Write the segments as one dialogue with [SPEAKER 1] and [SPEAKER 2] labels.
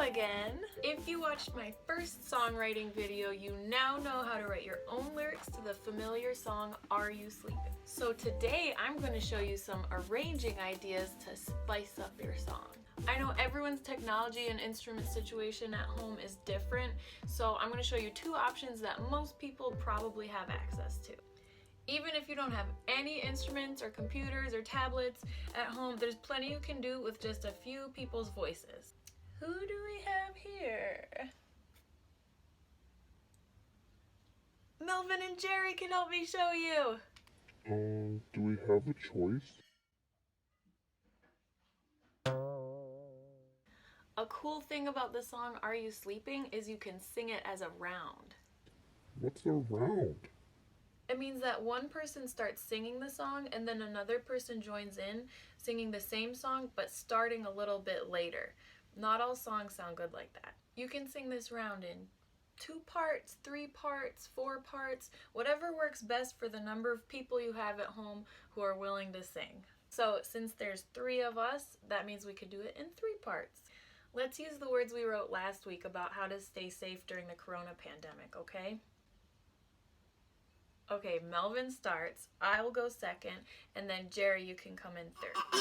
[SPEAKER 1] again. If you watched my first songwriting video, you now know how to write your own lyrics to the familiar song, Are You Sleeping? So today I'm going to show you some arranging ideas to spice up your song. I know everyone's technology and instrument situation at home is different, so I'm going to show you two options that most people probably have access to. Even if you don't have any instruments or computers or tablets at home, there's plenty you can do with just a few people's voices. Who do we have here? Melvin and Jerry can help me show you.
[SPEAKER 2] Do we have a choice?
[SPEAKER 1] A cool thing about the song Are You Sleeping is you can sing it as a round.
[SPEAKER 2] What's a round?
[SPEAKER 1] It means that one person starts singing the song and then another person joins in singing the same song but starting a little bit later. Not all songs sound good like that. You can sing this round in 2 parts, 3 parts, 4 parts, whatever works best for the number of people you have at home who are willing to sing. So since there's 3 of us, that means we could do it in 3 parts. Let's use the words we wrote last week about how to stay safe during the corona pandemic, okay? Okay, Melvin starts, I will go second, and then Jerry, you can come in third. Are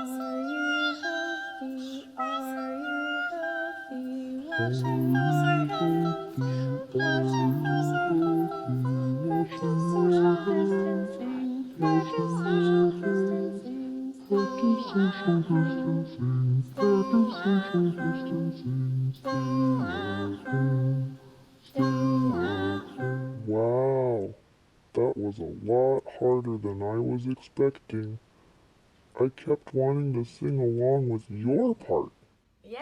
[SPEAKER 1] you healthy? Are you healthy? Washing your hands, washing your hands, practice social distancing, practice social distancing,
[SPEAKER 2] Wow, that was a lot harder than I was expecting. I kept wanting to sing along with your part.
[SPEAKER 1] Yeah,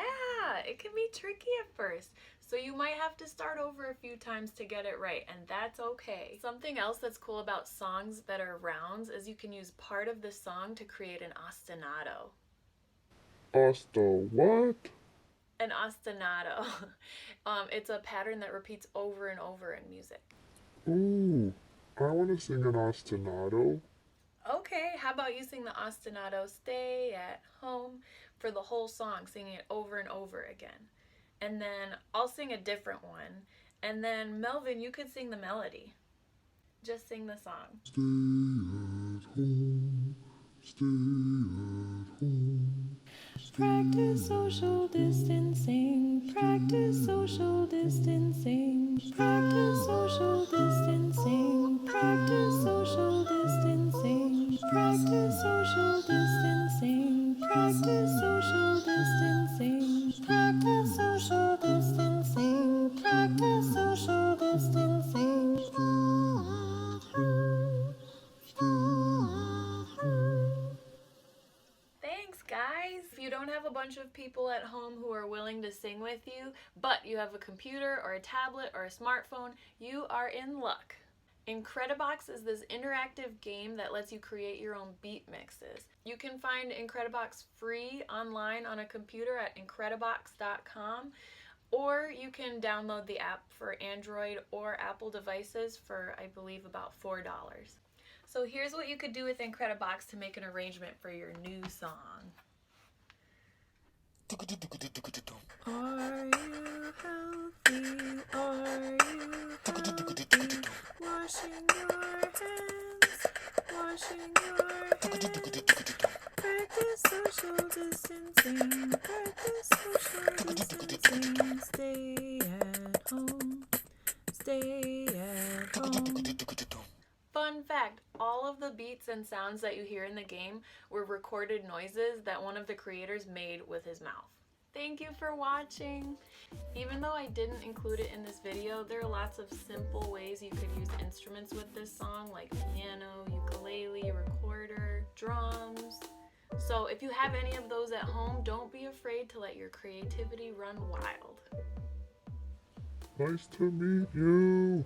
[SPEAKER 1] it can be tricky at first, so you might have to start over a few times to get it right, and that's okay. Something else that's cool about songs that are rounds is you can use part of the song to create an ostinato.
[SPEAKER 2] What?
[SPEAKER 1] An ostinato. It's a pattern that repeats over and over in music.
[SPEAKER 2] Ooh, I want to sing an ostinato.
[SPEAKER 1] Okay, how about you sing the ostinato, Stay at Home, for the whole song, singing it over and over again. And then I'll sing a different one. And then Melvin, you could sing the melody. Just sing the song.
[SPEAKER 2] Stay at home.
[SPEAKER 1] Practice social distancing, practice social distancing, practice social distancing, practice social distancing, practice social distancing, practice social distancing, practice social distancing, practice social distancing. Thanks, guys! If you don't have a bunch of people at home who are willing to sing with you, but you have a computer or a tablet or a smartphone, you are in luck. Incredibox is this interactive game that lets you create your own beat mixes. You can find Incredibox free online on a computer at Incredibox.com, or you can download the app for Android or Apple devices for, I believe, about $4. So here's what you could do with Incredibox to make an arrangement for your new song. Are you healthy? Are you healthy? Washing your hands, washing your hands. Practice social distancing, practice social distancing. Stay at home, stay at home. Fun fact, all of the beats and sounds that you hear in the game were recorded noises that one of the creators made with his mouth. Thank you for watching! Even though I didn't include it in this video, there are lots of simple ways you could use instruments with this song, like piano, ukulele, recorder, drums. So if you have any of those at home, don't be afraid to let your creativity run wild.
[SPEAKER 2] Nice to meet you.